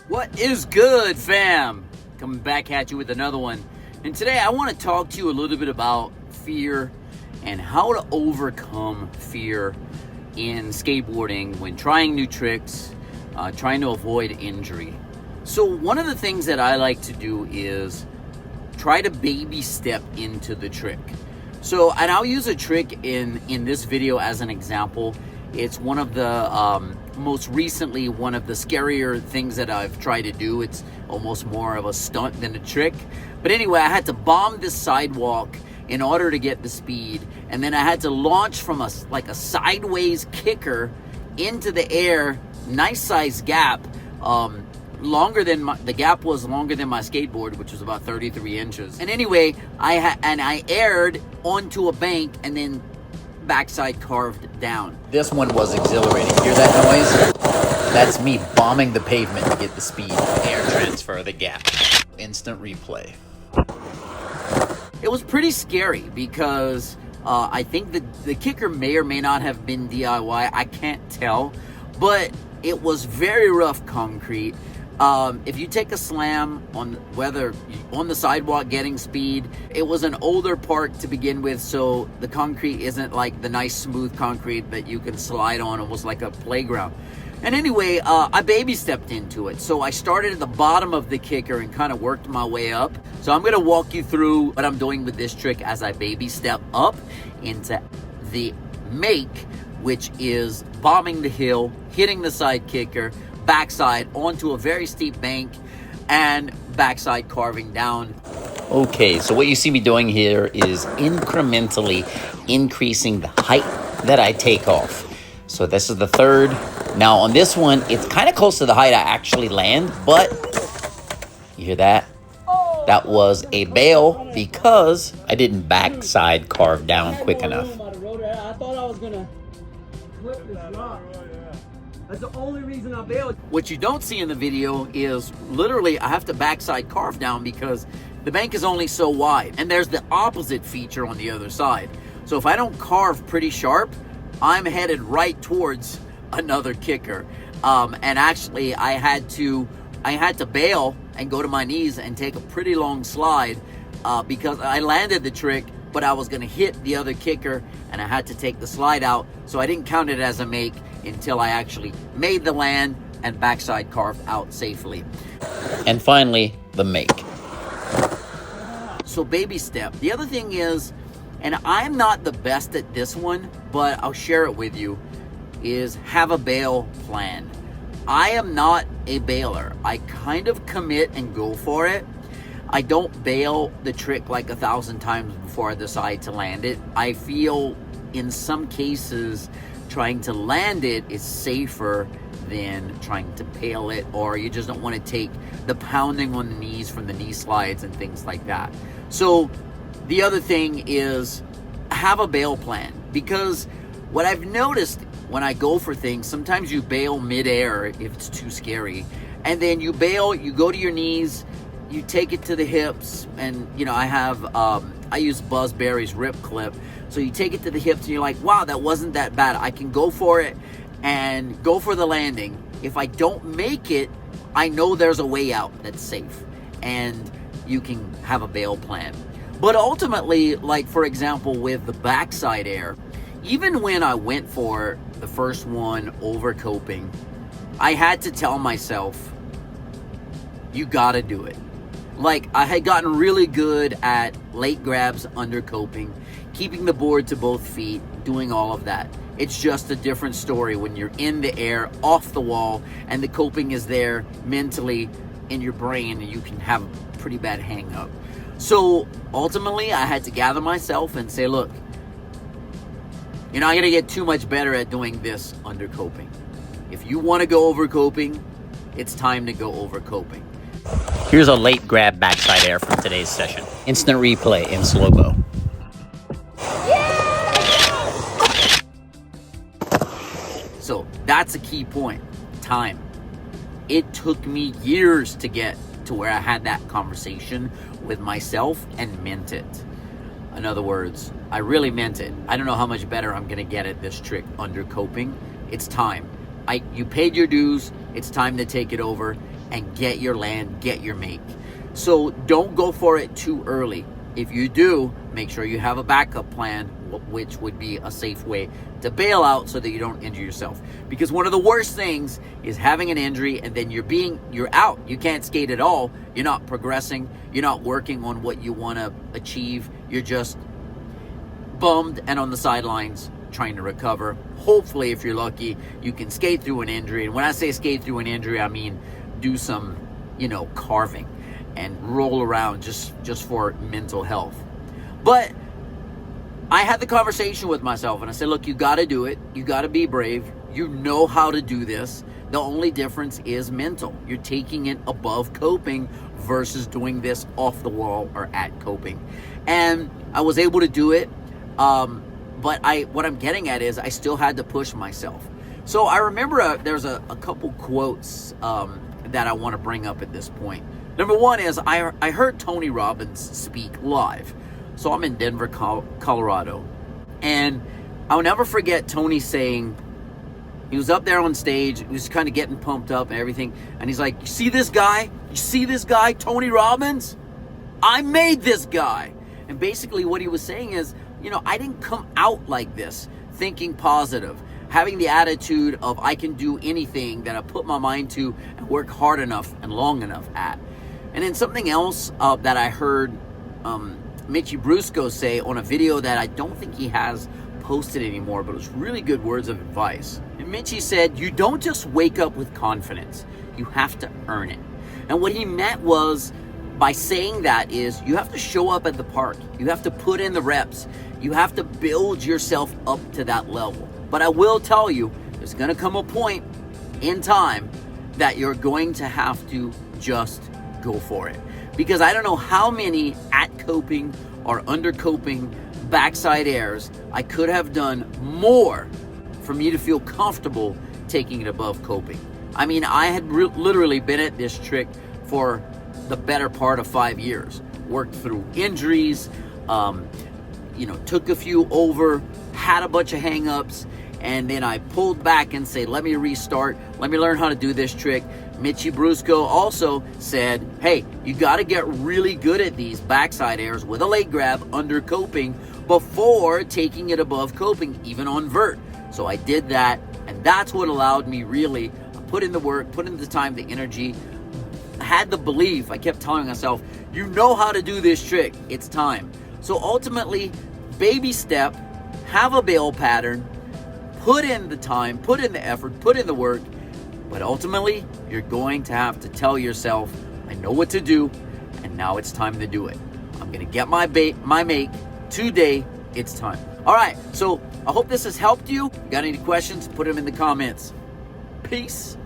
What is good, fam? Coming back at you with another one. And today I want to talk to you a little bit about fear and how to overcome fear in skateboarding when trying new tricks, trying to avoid injury. So one of the things that I like to do is try to baby step into the trick. So, and I'll use a trick in this video as an example. It's one of the most recently one of the scarier things that I've tried to do. It's almost more of a stunt than a trick. But anyway, I had to bomb this sidewalk in order to get the speed, and then I had to launch from a sideways kicker into the air, nice size gap, longer than the gap was longer than my skateboard, which was about 33 inches. And anyway, I aired onto a bank and then backside carved down. This one was exhilarating. Hear that noise? That's me bombing the pavement to get the speed. Air transfer the gap. Instant replay. It was pretty scary because I think the kicker may or may not have been DIY. I can't tell, but it was very rough concrete. If you take a slam on the sidewalk getting speed, it was an older park to begin with, so the concrete isn't like the nice smooth concrete that you can slide on almost like a playground. And anyway, I baby stepped into it. So I started at the bottom of the kicker and kind of worked my way up. So I'm going to walk you through what I'm doing with this trick as I baby step up into the make, which is bombing the hill, hitting the side kicker, backside onto a very steep bank, and backside carving down. Okay, so what you see me doing here is incrementally increasing the height that I take off. So this is the third. Now on this one, it's kind of close to the height I actually land, but you hear that? That was a bail because I didn't backside carve down quick enough. I thought I was gonna flip this rock. That's the only reason I bailed. What you don't see in the video is literally I have to backside carve down because the bank is only so wide. And there's the opposite feature on the other side. So if I don't carve pretty sharp, I'm headed right towards another kicker. And actually I had to bail and go to my knees and take a pretty long slide because I landed the trick, but I was gonna hit the other kicker and I had to take the slide out. So I didn't count it as a make until I actually made the land and backside carved out safely. And finally, the make. So baby step. The other thing is, and I'm not the best at this one, but I'll share it with you, is have a bail plan. I am not a bailer. I kind of commit and go for it. I don't bail the trick like 1,000 times before I decide to land it. I feel in some cases trying to land it is safer than trying to bail it, or you just don't want to take the pounding on the knees from the knee slides and things like that. So the other thing is have a bail plan, because what I've noticed when I go for things, sometimes you bail midair if it's too scary, and then you bail, you go to your knees, you take it to the hips, and you know, I use Buzzberry's Rhip clip. So you take it to the hips and you're like, wow, that wasn't that bad. I can go for it and go for the landing. If I don't make it, I know there's a way out that's safe and you can have a bail plan. But ultimately, like for example, with the backside air, even when I went for the first one over coping, I had to tell myself, you gotta do it. Like I had gotten really good at late grabs under coping, keeping the board to both feet, doing all of that. It's just a different story when you're in the air, off the wall, and the coping is there mentally in your brain, and you can have a pretty bad hang up. So ultimately, I had to gather myself and say, look, you're not gonna get too much better at doing this under coping. If you wanna go over coping, it's time to go over coping. Here's a late grab backside air from today's session. Instant replay in slow-mo. So that's a key point, time. It took me years to get to where I had that conversation with myself and meant it. In other words, I really meant it. I don't know how much better I'm gonna get at this trick under coping. It's time. You paid your dues, it's time to take it over. and get your land, get your make. So don't go for it too early. If you do, make sure you have a backup plan, which would be a safe way to bail out so that you don't injure yourself. Because one of the worst things is having an injury and then you're out. You can't skate at all. You're not progressing. You're not working on what you want to achieve. You're just bummed and on the sidelines trying to recover. Hopefully, if you're lucky, you can skate through an injury. And when I say skate through an injury, I mean do some, carving and roll around just for mental health. But I had the conversation with myself and I said, look, you got to do it. You got to be brave. You know how to do this. The only difference is mental. You're taking it above coping versus doing this off the wall or at coping. And I was able to do it. But what I'm getting at is I still had to push myself. So I remember there's a couple quotes that I want to bring up at this point. Number one is I heard Tony Robbins speak live. So I'm in Denver, Colorado. And I'll never forget Tony saying, he was up there on stage, he was kind of getting pumped up and everything. And he's like, you see this guy? You see this guy, Tony Robbins? I made this guy. And basically what he was saying is, I didn't come out like this, thinking positive, having the attitude of I can do anything that I put my mind to and work hard enough and long enough at. And then something else that I heard Mitchie Brusco say on a video that I don't think he has posted anymore, but it was really good words of advice. And Mitchie said, you don't just wake up with confidence, you have to earn it. And what he meant was, by saying that is, you have to show up at the park. You have to put in the reps. You have to build yourself up to that level. But I will tell you, there's going to come a point in time that you're going to have to just go for it. Because I don't know how many at coping or under coping backside airs I could have done more for me to feel comfortable taking it above coping. I mean, I had literally been at this trick for the better part of 5 years. Worked through injuries, took a few over, had a bunch of hang-ups, and then I pulled back and said, let me restart, let me learn how to do this trick. Mitchie Brusco also said, hey, you got to get really good at these backside airs with a leg grab under coping before taking it above coping, even on vert. So I did that, and that's what allowed me really put in the work, put in the time, the energy, had the belief. I kept telling myself, you know how to do this trick, it's time. So ultimately, baby step, have a bail pattern, put in the time, put in the effort, put in the work, but ultimately, you're going to have to tell yourself, I know what to do, and now it's time to do it. I'm going to get my make today, it's time. All right, so I hope this has helped you. Got any questions? Put them in the comments. Peace.